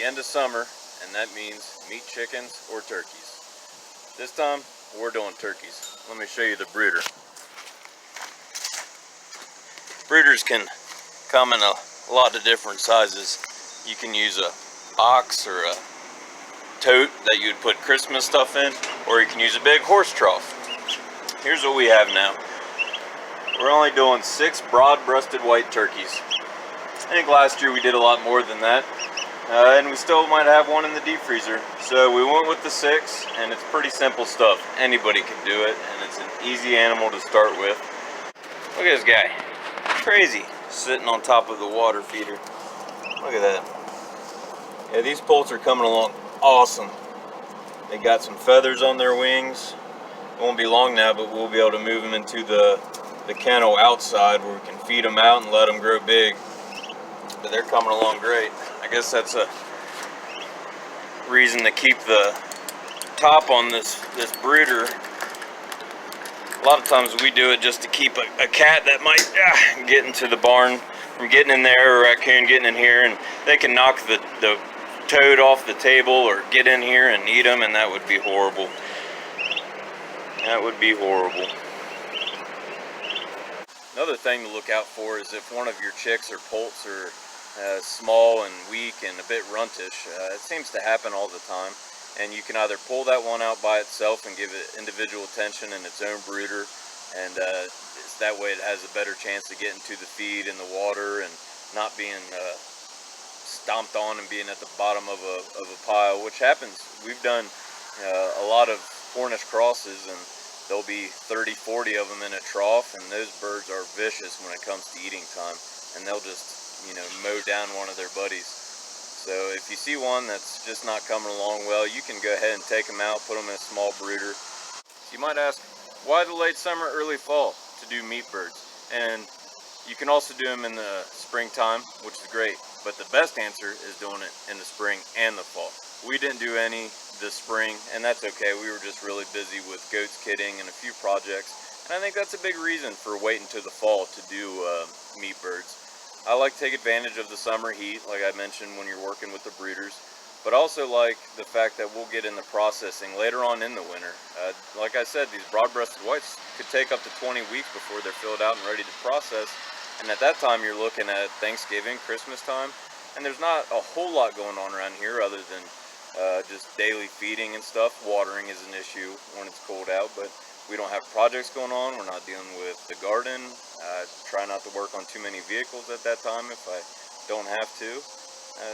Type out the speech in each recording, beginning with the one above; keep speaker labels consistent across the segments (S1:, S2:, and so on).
S1: end of summer, and that means meat chickens or turkeys. This time, we're doing turkeys. Let me show you the brooder. Brooders can come in a lot of different sizes. You can use a box or a tote that you would put Christmas stuff in, or you can use a big horse trough. Here's what we have now. We're only doing 6 broad-breasted white turkeys. I think last year we did a lot more than that, and we still might have one in the deep freezer. So we went with the 6, and it's pretty simple stuff. Anybody can do it, and it's an easy animal to start with. Look at this guy, crazy, sitting on top of the water feeder. Look at that. Yeah, these poults are coming along awesome. They got some feathers on their wings. It won't be long now, but we'll be able to move them into the kennel outside where we can feed them out and let them grow big. But they're coming along great. I guess that's a reason to keep the top on this brooder. A lot of times we do it just to keep a cat that might get into the barn from getting in there, or a raccoon getting in here, and they can knock the toad off the table or get in here and eat them, and that would be horrible. That would be horrible. Another thing to look out for is if one of your chicks or poults are small and weak and a bit runtish. It seems to happen all the time, and you can either pull that one out by itself and give it individual attention in its own brooder, and that way it has a better chance of getting to the feed and the water and not being stomped on and being at the bottom of a pile, which happens. We've done a lot of Cornish crosses, and there'll be 30-40 of them in a trough, and those birds are vicious when it comes to eating time, and they'll just mow down one of their buddies. So if you see one that's just not coming along well, you can go ahead and take them out, put them in a small brooder. You might ask, why the late summer, early fall to do meat birds? And you can also do them in the springtime, which is great, but the best answer is doing it in the spring and the fall. We didn't do any this spring, and that's okay. We were just really busy with goats kidding and a few projects, and I think that's a big reason for waiting to the fall to do meat birds. I like to take advantage of the summer heat, like I mentioned, when you're working with the brooders, but also like the fact that we'll get in the processing later on in the winter. Like I said, these broad-breasted whites could take up to 20 weeks before they're filled out and ready to process, and at that time you're looking at Thanksgiving, Christmas time, and there's not a whole lot going on around here other than just daily feeding and stuff. Watering is an issue when it's cold out, but we don't have projects going on. We're not dealing with the garden. Try not to work on too many vehicles at that time if I don't have to.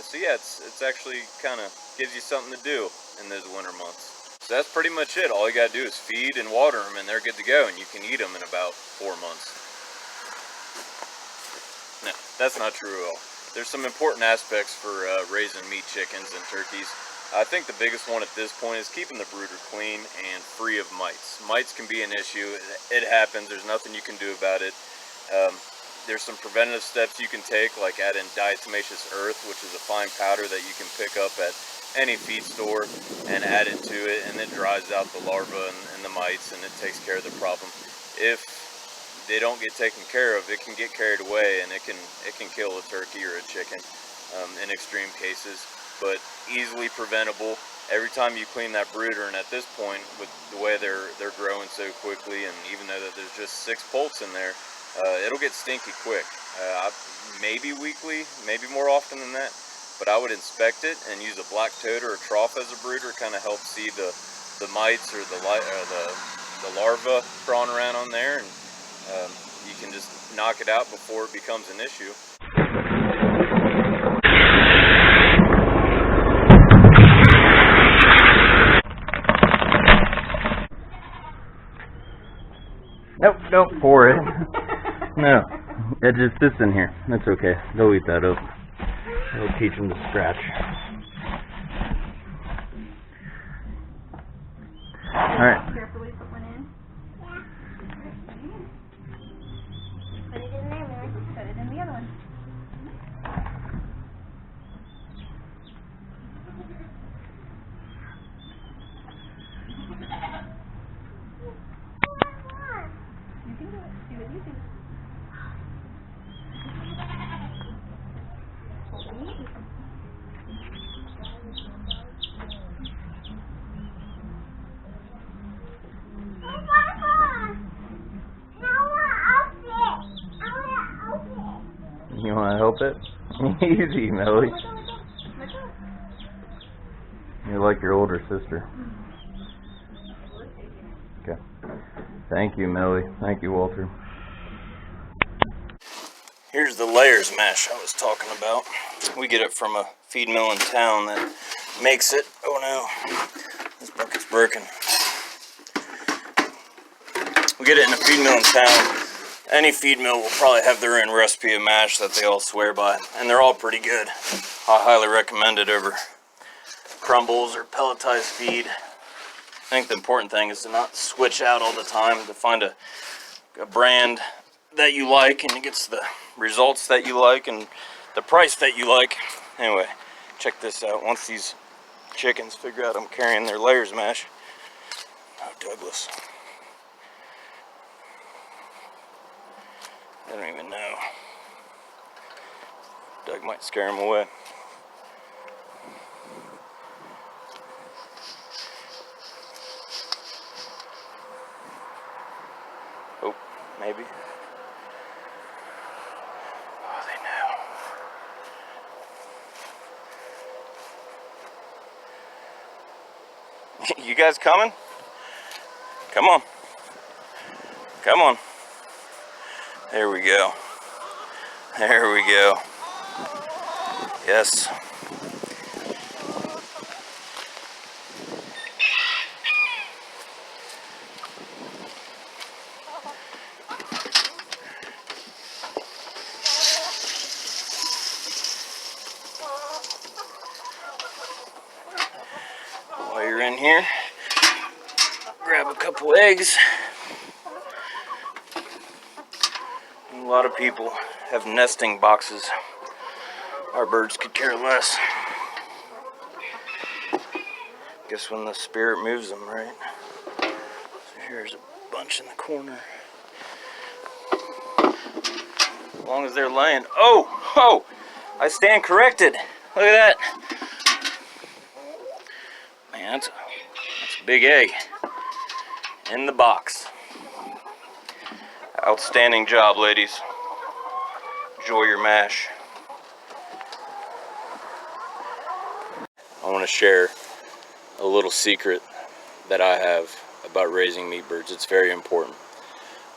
S1: So yeah, it's actually kind of gives you something to do in those winter months. So that's pretty much it. All you got to do is feed and water them, and they're good to go, and you can eat them in about 4 months. No, that's not true at all. There's some important aspects for raising meat chickens and turkeys. I think the biggest one at this point is keeping the brooder clean and free of mites. Mites can be an issue. It happens. There's nothing you can do about it. There's some preventative steps you can take, like add in diatomaceous earth, which is a fine powder that you can pick up at any feed store and add it to it, and it dries out the larvae and the mites, and it takes care of the problem. If they don't get taken care of, it can get carried away, and it can kill a turkey or a chicken in extreme cases, but easily preventable. Every time you clean that brooder, and at this point, with the way they're growing so quickly, and even though that there's just 6 poults in there, it'll get stinky quick. Maybe weekly, maybe more often than that, but I would inspect it and use a black toad or a trough as a brooder, kind of help see the mites or the larvae crawling around on there, and you can just knock it out before it becomes an issue. Nope, don't pour it. No, it just sits in here. That's okay. They'll eat that up. It'll teach them to scratch. Alright.
S2: Carefully put one in. Put it in there, Mary. Put it in the other one. You can do it. Do what you do. Hold it.
S1: help it? Easy, Millie. You're like your older sister. Okay. Thank you, Millie. Thank you, Walter. Here's the layers mash I was talking about. We get it from a feed mill in town that makes it. Oh no, this bucket's broken. We get it in a feed mill in town. Any feed mill will probably have their own recipe of mash that they all swear by, and they're all pretty good. I highly recommend it over crumbles or pelletized feed. I think the important thing is to not switch out all the time, to find a brand that you like and it gets the results that you like and the price that you like. Anyway, check this out. Once these chickens figure out I'm carrying their layers mash. Oh, Douglas. I don't even know. Doug might scare him away. Oh, maybe. Oh, they know. You guys coming? Come on. Come on. There we go. There we go. Yes. While you're in here, grab a couple eggs. A lot of people have nesting boxes. Our birds could care less. Guess when the spirit moves them, right? So here's a bunch in the corner. As long as they're laying. Oh! I stand corrected. Look at that. Man, that's a big egg in the box. Outstanding job, ladies. Enjoy your mash. I want to share a little secret that I have about raising meat birds. It's very important.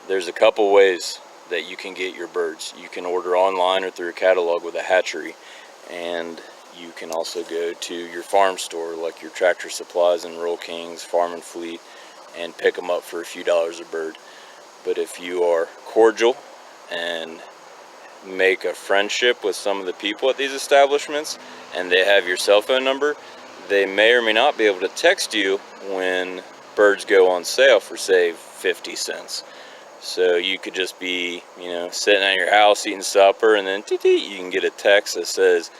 S1: There's a couple ways that you can get your birds. You can order online or through a catalog with a hatchery, and you can also go to your farm store like your Tractor Supplies and Rural Kings, Farm and Fleet, and pick them up for a few dollars a bird. But if you are cordial and make a friendship with some of the people at these establishments and they have your cell phone number, they may or may not be able to text you when birds go on sale for, say, 50 cents. So you could just be, sitting at your house eating supper, and then you can get a text that says,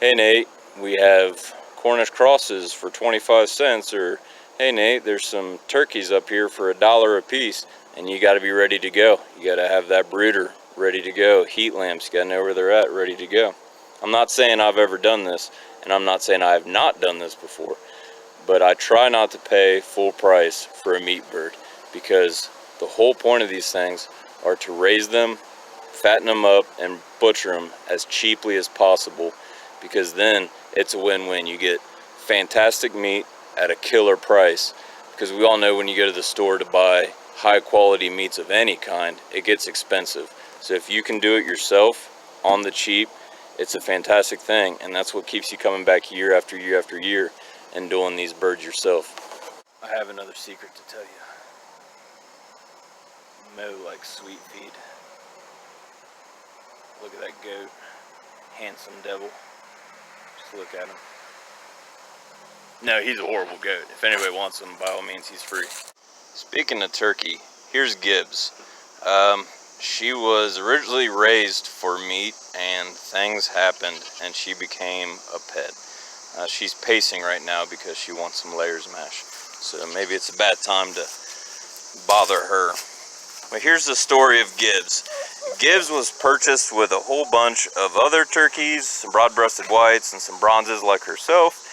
S1: "Hey Nate, we have Cornish crosses for 25 cents," or "Hey Nate, there's some turkeys up here for $1 a piece," and you got to be ready to go. You got to have that brooder ready to go. Heat lamps, you got to know where they're at, ready to go. I'm not saying I've ever done this, and I'm not saying I have not done this before, but I try not to pay full price for a meat bird, because the whole point of these things are to raise them, fatten them up, and butcher them as cheaply as possible, because then it's a win-win. You get fantastic meat at a killer price, because we all know when you go to the store to buy high quality meats of any kind, it gets expensive. So if you can do it yourself on the cheap, it's a fantastic thing, and that's what keeps you coming back year after year after year and doing these birds yourself. I have another secret to tell you. Mo like sweet feed. Look at that goat. Handsome devil. Just look at him. No, he's a horrible goat. If anybody wants him, by all means, he's free. Speaking of turkey, here's Gibbs. She was originally raised for meat, and things happened, and she became a pet. She's pacing right now because she wants some layers mash. So maybe it's a bad time to bother her. But here's the story of Gibbs. Gibbs was purchased with a whole bunch of other turkeys, some broad-breasted whites and some bronzes like herself.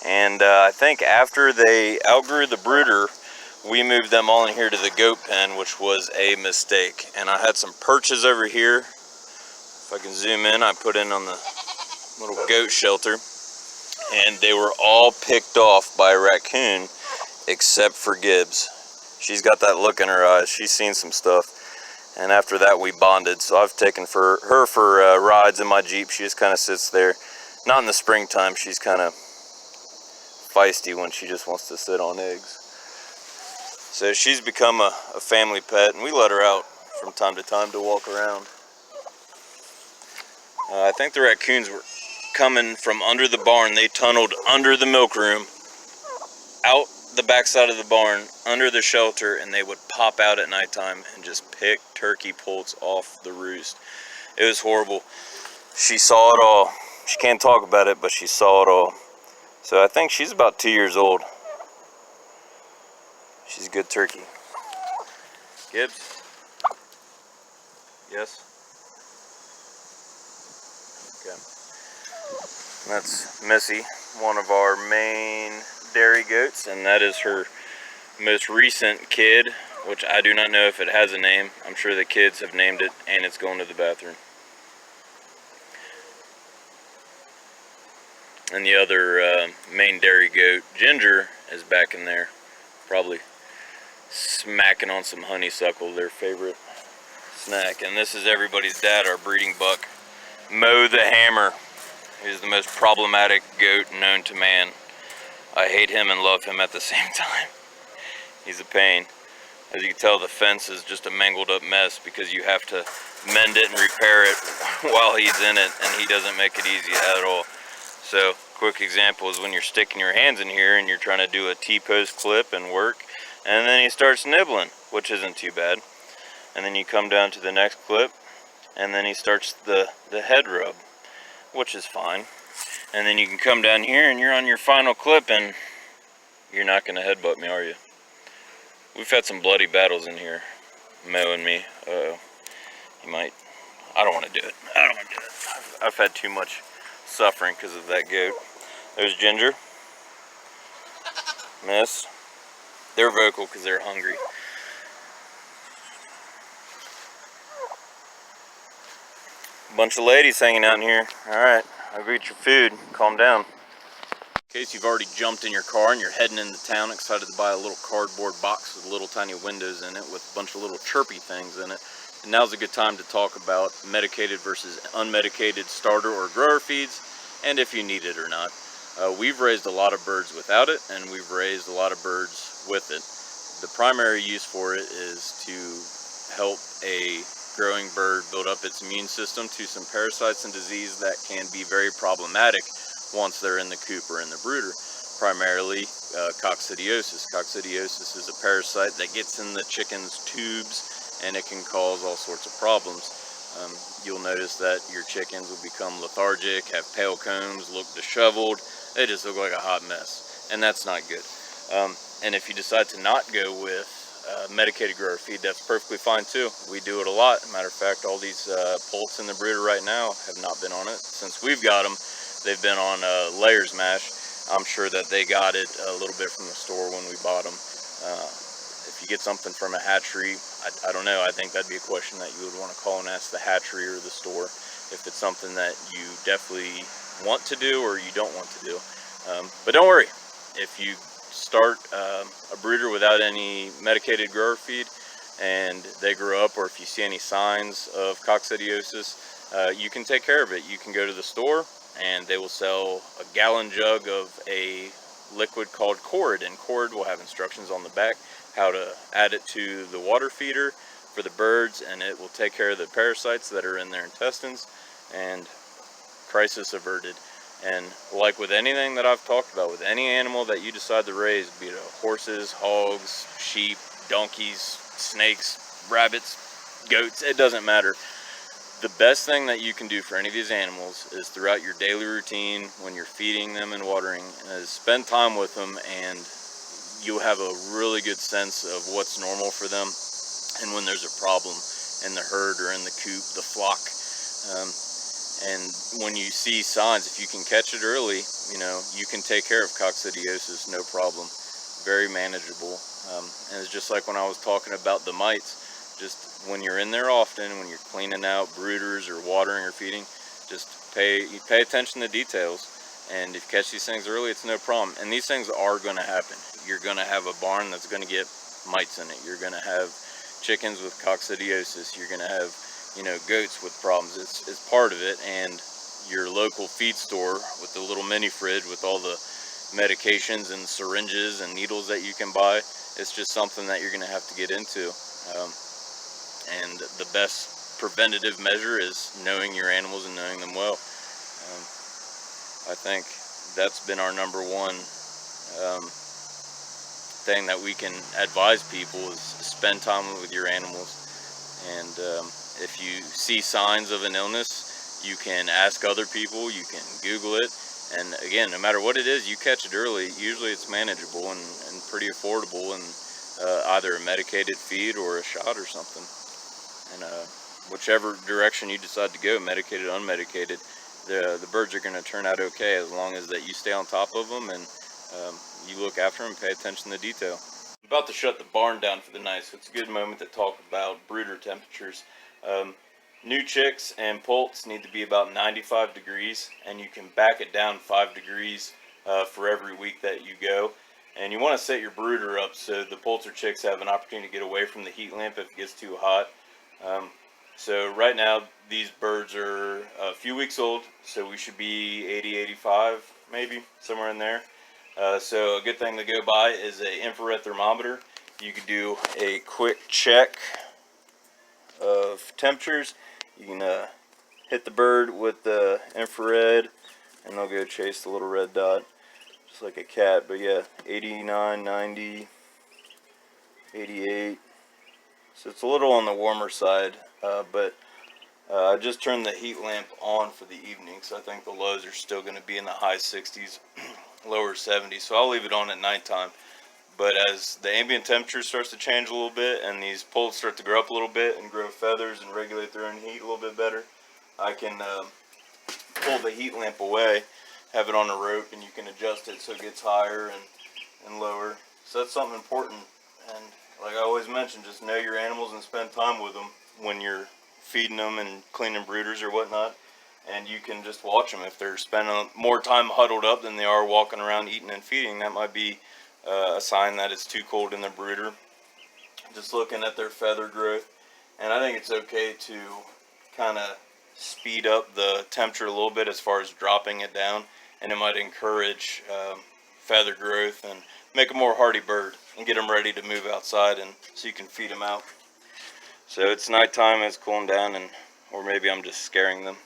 S1: And I think after they outgrew the brooder, we moved them all in here to the goat pen, which was a mistake. And I had some perches over here If I can zoom in, I put in on the little goat shelter, and they were all picked off by a raccoon except for Gibbs. She's got that look in her eyes. She's seen some stuff. And after that, we bonded. So I've taken her for rides in my Jeep. She just kind of sits there. Not in the springtime. She's kind of feisty when she just wants to sit on eggs. So she's become a family pet, and we let her out from time to time to walk around. I think the raccoons were coming from under the barn. They tunneled under the milk room, out the backside of the barn, under the shelter, and they would pop out at nighttime and just pick turkey poults off the roost. It was horrible. She saw it all. She can't talk about it, but she saw it all. So I think she's about 2 years old. She's a good turkey. Gibbs? Yes? Okay. That's Missy, one of our main dairy goats, and that is her most recent kid, which I do not know if it has a name. I'm sure the kids have named it, and it's going to the bathroom. And the other main dairy goat, Ginger, is back in there, probably smacking on some honeysuckle, their favorite snack. And this is everybody's dad, our breeding buck, Mo the Hammer. He's the most problematic goat known to man. I hate him and love him at the same time. He's a pain. As you can tell, the fence is just a mangled up mess because you have to mend it and repair it while he's in it, and he doesn't make it easy at all. So, quick example is when you're sticking your hands in here and you're trying to do a T-pose clip and work, and then he starts nibbling, which isn't too bad. And then you come down to the next clip, and then he starts the head rub, which is fine. And then you can come down here and you're on your final clip, and you're not going to headbutt me, are you? We've had some bloody battles in here, Mo and me. Uh-oh. He might. I don't want to do it. I don't want to do it. I've had too much suffering because of that goat. There's Ginger. Miss. They're vocal because they're hungry. Bunch of ladies hanging out in here. Alright, I'll go get your food. Calm down. In case you've already jumped in your car and you're heading into town, excited to buy a little cardboard box with little tiny windows in it with a bunch of little chirpy things in it. And now's a good time to talk about medicated versus unmedicated starter or grower feeds, and if you need it or not. We've raised a lot of birds without it, and we've raised a lot of birds with it. The primary use for it is to help a growing bird build up its immune system to some parasites and disease that can be very problematic once they're in the coop or in the brooder. Primarily coccidiosis. Coccidiosis is a parasite that gets in the chicken's tubes, and it can cause all sorts of problems. You'll notice that your chickens will become lethargic, have pale combs, look disheveled. They just look like a hot mess, and that's not good. And if you decide to not go with medicated grower feed, that's perfectly fine too. We do it a lot. Matter of fact, all these poults in the brooder right now have not been on it. Since we've got them, they've been on layers mash. I'm sure that they got it a little bit from the store when we bought them. If you get something from a hatchery, I don't know. I think that'd be a question that you would want to call and ask the hatchery or the store if it's something that you definitely want to do or you don't want to do. But don't worry. If you start a brooder without any medicated grower feed and they grow up, or if you see any signs of coccidiosis, you can take care of it. You can go to the store and they will sell a gallon jug of a liquid called cord, and cord will have instructions on the back how to add it to the water feeder for the birds, and it will take care of the parasites that are in their intestines, and crisis averted. And like with anything that I've talked about, with any animal that you decide to raise, be it horses, hogs, sheep, donkeys, snakes, rabbits, goats, it doesn't matter. The best thing that you can do for any of these animals is throughout your daily routine, when you're feeding them and watering, is spend time with them, and you'll have a really good sense of what's normal for them and when there's a problem in the herd or in the coop, the flock. And when you see signs, if you can catch it early, you can take care of coccidiosis, no problem. Very manageable. And it's just like when I was talking about the mites. just when you're in there often, when you're cleaning out brooders or watering or feeding, just pay attention to details. And if you catch these things early, it's no problem. And these things are going to happen. You're going to have a barn that's going to get mites in it. You're going to have chickens with coccidiosis. You're going to have, goats with problems. It's part of it. And your local feed store with the little mini fridge with all the medications and syringes and needles that you can buy, it's just something that you're going to have to get into. And the best preventative measure is knowing your animals and knowing them well. I think that's been our number one thing that we can advise people is spend time with your animals. And if you see signs of an illness, you can ask other people, you can Google it. And again, no matter what it is, you catch it early. Usually it's manageable and pretty affordable, and either a medicated feed or a shot or something. And whichever direction you decide to go, medicated, unmedicated, the birds are going to turn out okay as long as that you stay on top of them and you look after them and pay attention to detail. I'm about to shut the barn down for the night, so it's a good moment to talk about brooder temperatures. New chicks and poults need to be about 95 degrees, and you can back it down 5 degrees for every week that you go. And you want to set your brooder up so the poults or chicks have an opportunity to get away from the heat lamp if it gets too hot. So right now these birds are a few weeks old, so we should be 80, 85 maybe, somewhere in there. So a good thing to go by is an infrared thermometer. You could do a quick check of temperatures. You can hit the bird with the infrared and they'll go chase the little red dot just like a cat. But yeah, 89, 90, 88. So it's a little on the warmer side, but I just turned the heat lamp on for the evening, so I think the lows are still going to be in the high 60s, lower 70s, so I'll leave it on at nighttime. But as the ambient temperature starts to change a little bit and these poults start to grow up a little bit and grow feathers and regulate their own heat a little bit better, I can pull the heat lamp away, have it on a rope, and you can adjust it so it gets higher and lower. So that's something important. And like I always mention, just know your animals and spend time with them when you're feeding them and cleaning brooders or whatnot. And you can just watch them. If they're spending more time huddled up than they are walking around eating and feeding, that might be a sign that it's too cold in the brooder. Just looking at their feather growth. And I think it's okay to kind of speed up the temperature a little bit as far as dropping it down. And it might encourage feather growth and make a more hardy bird and get them ready to move outside and so you can feed them out. So it's nighttime, it's cooling down, or maybe I'm just scaring them.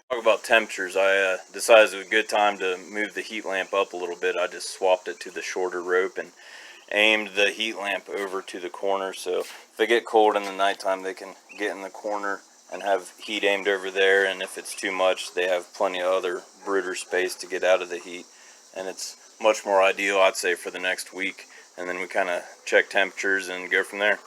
S1: Talk about temperatures. I decided it was a good time to move the heat lamp up a little bit. I just swapped it to the shorter rope and aimed the heat lamp over to the corner, so if they get cold in the nighttime they can get in the corner and have heat aimed over there, and if it's too much they have plenty of other brooder space to get out of the heat. And it's much more ideal, I'd say, for the next week, and then we kind of check temperatures and go from there.